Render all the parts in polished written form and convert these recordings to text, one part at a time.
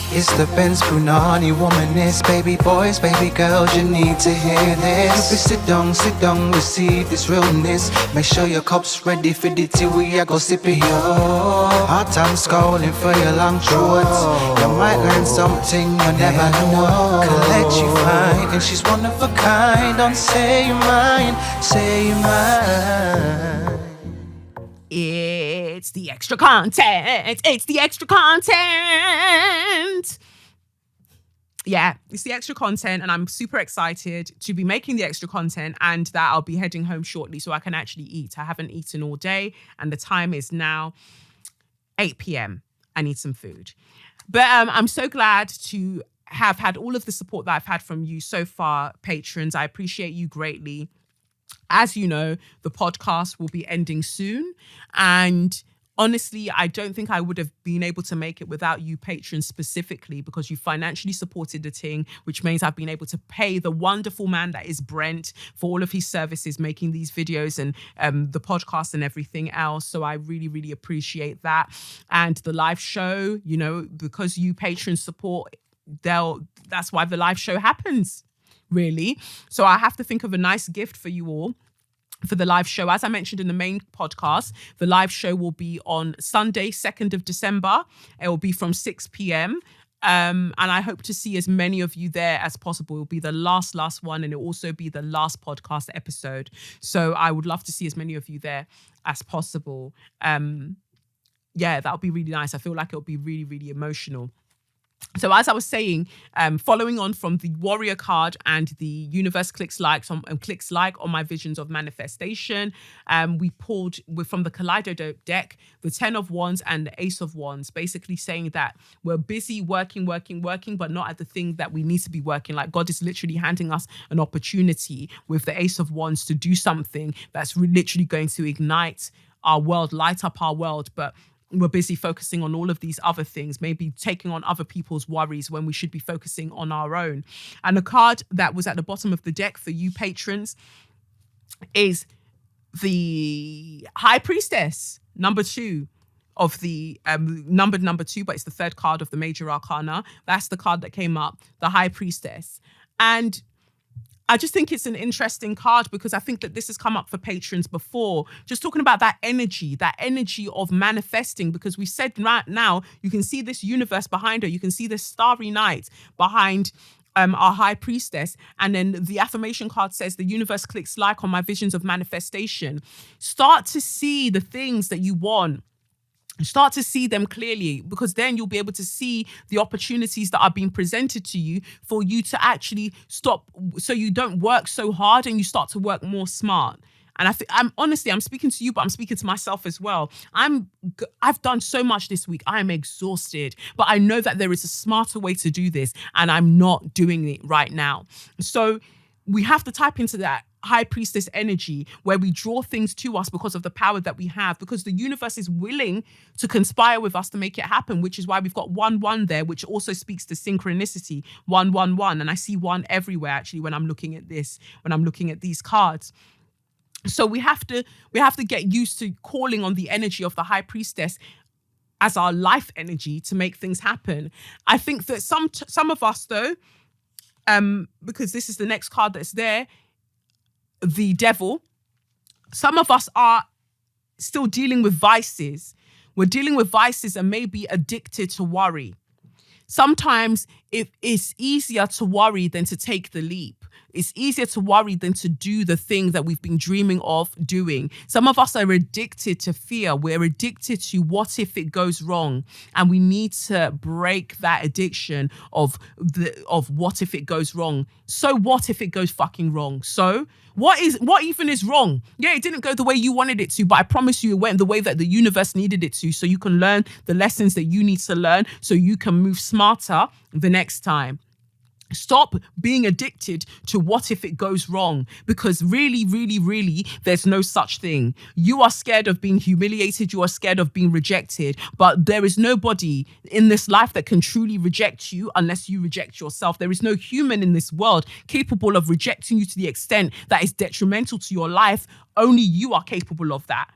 It's the Benz Punani womanist. Baby boys, baby girls, you need to hear this. You sit down, receive this realness. Make sure your cup's ready for the tea, we are go sip it, yo. Hard time scrolling for your long shorts. You might learn something you never know. Collect you fine, and she's one of a kind. Don't say you're mine, say you're mine. It's the extra content. It's the extra content. Yeah, it's the extra content, and I'm super excited to be making the extra content, and that I'll be heading home shortly so I can actually eat. I haven't eaten all day, and the time is now 8 p.m. I need some food. But I'm so glad to have had all of the support that I've had from you so far, patrons. I appreciate you greatly. As you know, the podcast will be ending soon. And honestly, I don't think I would have been able to make it without you patrons specifically, because you financially supported the thing, which means I've been able to pay the wonderful man that is Brent for all of his services, making these videos and the podcast and everything else. So I really, really appreciate that. And the live show, you know, because you patrons support, that's why the live show happens. Really. So I have to think of a nice gift for you all for the live show. As I mentioned in the main podcast, the live show will be on Sunday, 2nd of December. It will be from 6 p.m. And I hope to see as many of you there as possible. It will be the last one, and it will also be the last podcast episode. So I would love to see as many of you there as possible. Yeah, that would be really nice. I feel like it will be really, really emotional. So as I was saying, following on from the Warrior card and the Universe clicks like on my visions of manifestation, we pulled from the Kaleido deck the 10 of Wands and the Ace of Wands, basically saying that we're busy working, but not at the thing that we need to be working. Like God is literally handing us an opportunity with the Ace of Wands to do something that's literally going to ignite our world, light up our world, but we're busy focusing on all of these other things, maybe taking on other people's worries when we should be focusing on our own. And the card that was at the bottom of the deck for you patrons is the High Priestess, number 2 of the number 2, but it's the 3rd card of the Major Arcana. That's the card that came up, the High Priestess. And I just think it's an interesting card because I think that this has come up for patrons before, just talking about that energy of manifesting, because we said right now, you can see this universe behind her. You can see this starry night behind our High Priestess. And then the affirmation card says, the universe clicks like on my visions of manifestation. Start to see the things that you want. Start to see them clearly, because then you'll be able to see the opportunities that are being presented to you for you to actually stop, so you don't work so hard and you start to work more smart. And I'm speaking to you, but I'm speaking to myself as well. I've done so much this week. I am exhausted, but I know that there is a smarter way to do this, and I'm not doing it right now. So we have to type into that High Priestess energy where we draw things to us because of the power that we have, because the universe is willing to conspire with us to make it happen, which is why we've got 1-1 there, which also speaks to synchronicity. 1-1-1. And I see 1 everywhere actually when I'm looking at this, when I'm looking at these cards. So we have to get used to calling on the energy of the High Priestess as our life energy to make things happen. I think that some of us though, because this is the next card that's there, the Devil, some of us are still dealing with vices. We're dealing with vices and maybe addicted to worry. Sometimes it's easier to worry than to take the leap. It's easier to worry than to do the thing that we've been dreaming of doing. Some of us are addicted to fear. We're addicted to what if it goes wrong? And we need to break that addiction of what if it goes wrong? So what if it goes fucking wrong? So what even is wrong? Yeah, it didn't go the way you wanted it to, but I promise you it went the way that the universe needed it to, so you can learn the lessons that you need to learn so you can move smarter the next time. Stop being addicted to what if it goes wrong, because really, really, really, there's no such thing. You are scared of being humiliated. You are scared of being rejected, but there is nobody in this life that can truly reject you unless you reject yourself. There is no human in this world capable of rejecting you to the extent that is detrimental to your life. Only you are capable of that.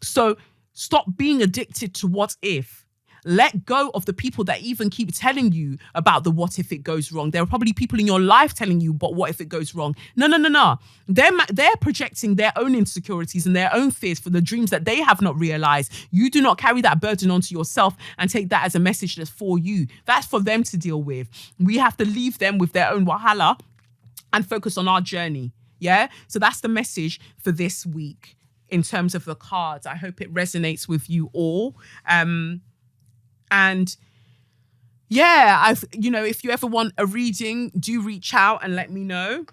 So stop being addicted to what if. Let go of the people that even keep telling you about the what if it goes wrong. There are probably people in your life telling you, but what if it goes wrong? No. They're projecting their own insecurities and their own fears for the dreams that they have not realized. You do not carry that burden onto yourself and take that as a message that's for you. That's for them to deal with. We have to leave them with their own wahala and focus on our journey. Yeah. So that's the message for this week in terms of the cards. I hope it resonates with you all. And yeah, if you ever want a reading, do reach out and let me know,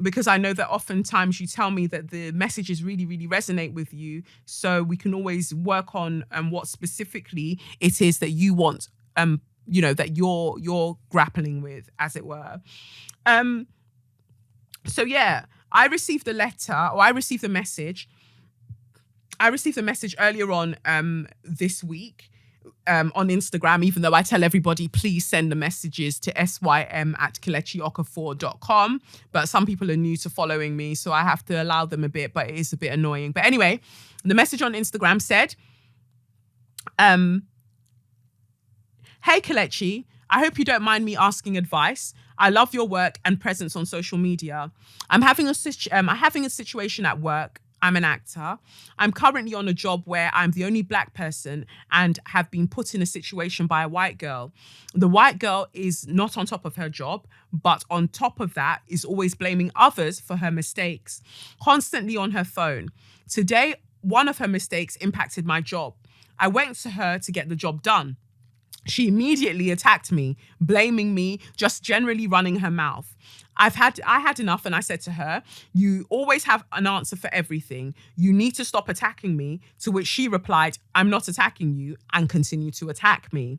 because I know that oftentimes you tell me that the messages really, really resonate with you. So we can always work on what specifically it is that you want, that you're grappling with, as it were. So yeah, I received a message. I received a message earlier on this week on Instagram, even though I tell everybody, please send the messages to SYM@KelechiOkafor.com. But some people are new to following me, so I have to allow them a bit, but it is a bit annoying. But anyway, the message on Instagram said, hey, Kelechi, I hope you don't mind me asking advice. I love your work and presence on social media. I'm having a situation at work. I'm an actor. I'm currently on a job where I'm the only black person and have been put in a situation by a white girl. The white girl is not on top of her job, but on top of that is always blaming others for her mistakes, constantly on her phone. Today, one of her mistakes impacted my job. I went to her to get the job done. She immediately attacked me, blaming me, just generally running her mouth. I had enough, and I said to her, you always have an answer for everything. You need to stop attacking me, to which she replied, I'm not attacking you, and continued to attack me.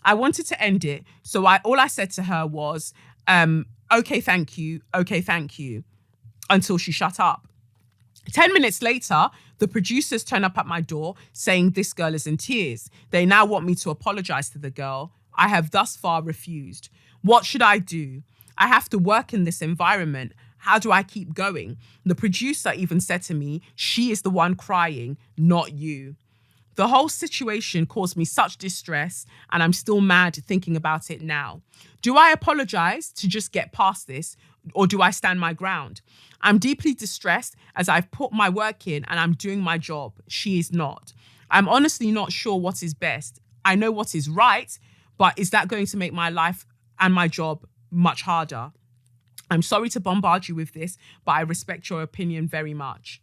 I wanted to end it, so all I said to her was, okay, thank you, until she shut up. 10 minutes later, the producers turn up at my door saying this girl is in tears. They now want me to apologize to the girl. I have thus far refused. What should I do? I have to work in this environment. How do I keep going? The producer even said to me, she is the one crying, not you. The whole situation caused me such distress, and I'm still mad thinking about it now. Do I apologize to just get past this, or do I stand my ground? I'm deeply distressed as I've put my work in and I'm doing my job. She is not. I'm honestly not sure what is best. I know what is right, but is that going to make my life and my job much harder? I'm sorry to bombard you with this, but I respect your opinion very much.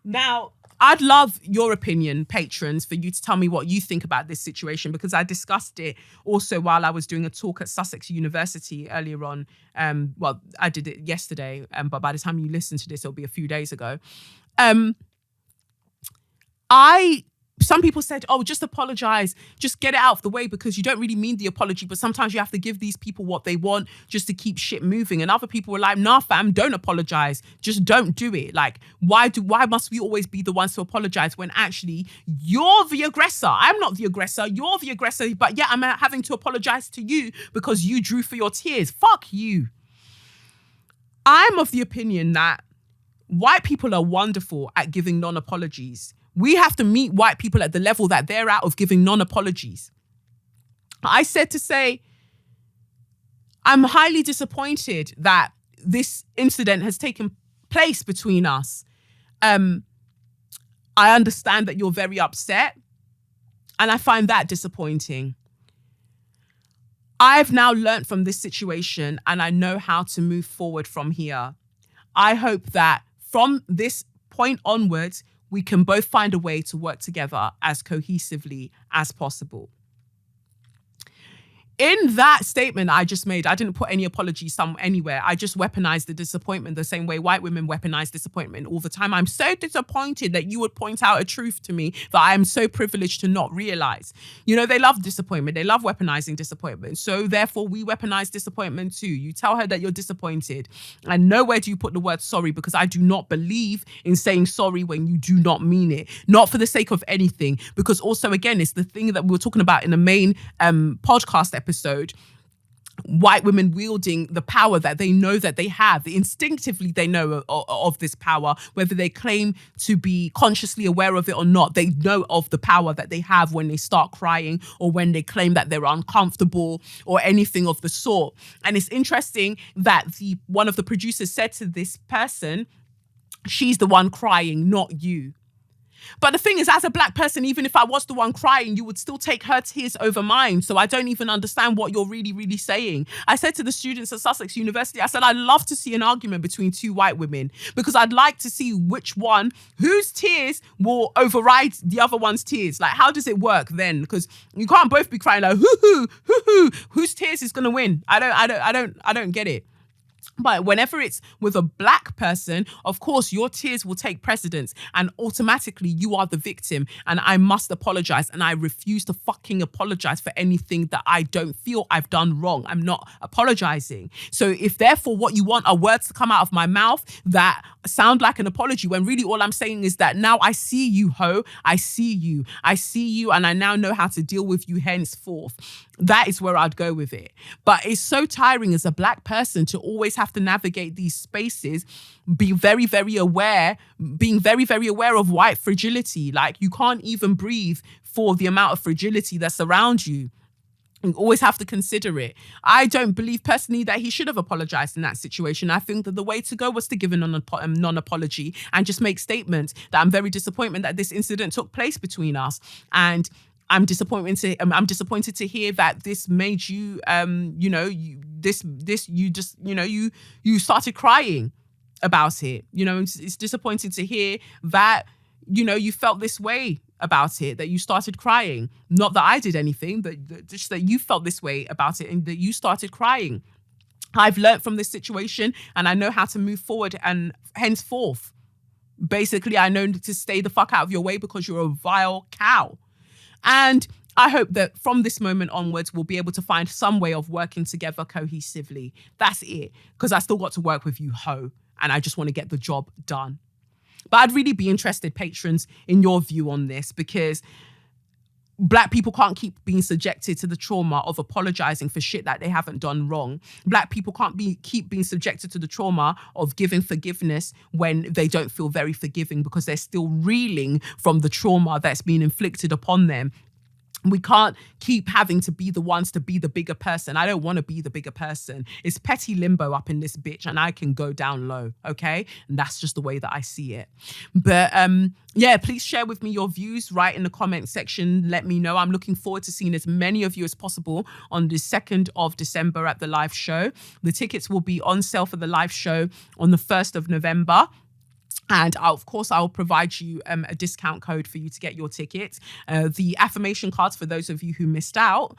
Now, I'd love your opinion, patrons, for you to tell me what you think about this situation, because I discussed it also while I was doing a talk at Sussex University earlier on. I did it yesterday, but by the time you listen to this, it'll be a few days ago. Some people said, oh, just apologize, just get it out of the way, because you don't really mean the apology, but sometimes you have to give these people what they want just to keep shit moving. And other people were like, nah, fam, don't apologize. Just don't do it. Like, why must we always be the ones to apologize when actually you're the aggressor? I'm not the aggressor. You're the aggressor. But yeah, I'm having to apologize to you because you drew for your tears. Fuck you. I'm of the opinion that white people are wonderful at giving non-apologies. We have to meet white people at the level that they're at of giving non-apologies. I said to say, I'm highly disappointed that this incident has taken place between us. I understand that you're very upset, and I find that disappointing. I've now learned from this situation, and I know how to move forward from here. I hope that from this point onwards, we can both find a way to work together as cohesively as possible. In that statement I just made, I didn't put any apologies anywhere. I just weaponized the disappointment the same way white women weaponize disappointment all the time. I'm so disappointed that you would point out a truth to me that I am so privileged to not realize. You know, they love disappointment. They love weaponizing disappointment. So therefore, we weaponize disappointment too. You tell her that you're disappointed, and nowhere do you put the word sorry, because I do not believe in saying sorry when you do not mean it. Not for the sake of anything, because also, again, it's the thing that we were talking about in the main podcast episode. white women wielding the power that they know that they have. Instinctively, they know of this power, whether they claim to be consciously aware of it or not. They know of the power that they have when they start crying or when they claim that they're uncomfortable or anything of the sort. And it's interesting that one of the producers said to this person, she's the one crying, not you. But the thing is, as a black person, even if I was the one crying, you would still take her tears over mine. So I don't even understand what you're really, really saying. I said to the students at Sussex University, I said, I'd love to see an argument between two white women because I'd like to see whose tears will override the other one's tears. Like, how does it work then? Because you can't both be crying like, hoo-hoo, whose tears is going to win? I don't get it. But whenever it's with a black person, of course, your tears will take precedence and automatically you are the victim. And I must apologize. And I refuse to fucking apologize for anything that I don't feel I've done wrong. I'm not apologizing. So if therefore what you want are words to come out of my mouth that sound like an apology, when really all I'm saying is that now I see you, ho. I see you. And I now know how to deal with you henceforth. That is where I'd go with it. But it's so tiring as a black person to always have to navigate these spaces, being very, very aware of white fragility. Like, you can't even breathe for the amount of fragility that's around you. You always have to consider it. I don't believe personally that he should have apologized in that situation. I think that the way to go was to give a non-apology and just make statements that I'm very disappointed that this incident took place between us. And I'm disappointed to hear that this made you, you started crying about it. You know, it's disappointing to hear that, you felt this way about it, that you started crying. Not that I did anything, but just that you felt this way about it and that you started crying. I've learned from this situation and I know how to move forward, and henceforth, basically, I know to stay the fuck out of your way because you're a vile cow. And I hope that from this moment onwards, we'll be able to find some way of working together cohesively. That's it. Because I still got to work with you, ho. And I just want to get the job done. But I'd really be interested, patrons, in your view on this, because Black people can't keep being subjected to the trauma of apologizing for shit that they haven't done wrong. Black people can't keep being subjected to the trauma of giving forgiveness when they don't feel very forgiving because they're still reeling from the trauma that's been inflicted upon them. We can't keep having to be the ones to be the bigger person. I don't want to be the bigger person. It's petty limbo up in this bitch and I can go down low, okay? And that's just the way that I see it. But please share with me your views right in the comment section. Let me know. I'm looking forward to seeing as many of you as possible on the 2nd of December at the live show. The tickets will be on sale for the live show on the 1st of November. And of course, I'll provide you a discount code for you to get your tickets. The affirmation cards for those of you who missed out.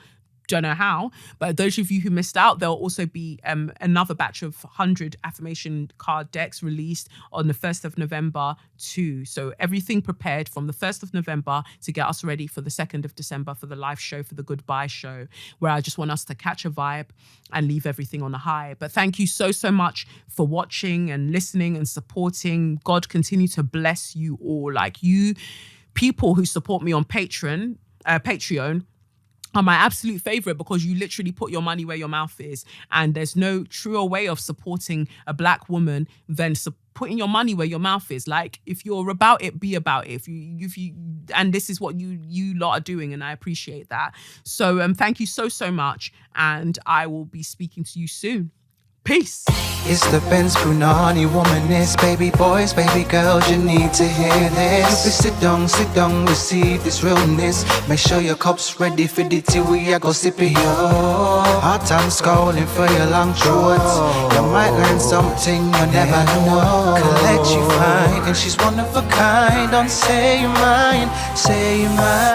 Don't know how, but those of you who missed out, there'll also be another batch of 100 affirmation card decks released on the 1st of November too. So everything prepared from the 1st of November to get us ready for the 2nd of December for the live show, for the goodbye show, where I just want us to catch a vibe and leave everything on a high. But thank you so, so much for watching and listening and supporting. God continue to bless you all. Like, you people who support me on Patreon, are my absolute favorite because you literally put your money where your mouth is. And there's no truer way of supporting a Black woman than putting your money where your mouth is. Like, if you're about it, be about it. And this is what you lot are doing, and I appreciate that. So thank you so, so much. And I will be speaking to you soon. Peace. It's the Benz Punani womanist, baby boys, baby girls, you need to hear this. You be sit down, receive this realness. Make sure your cup's ready for the tea, we are go sip it, yo. Hot times calling for your long throats. You might learn something you never know. Collect you fine, and she's one of a kind. Don't say you're mine, say you're mine.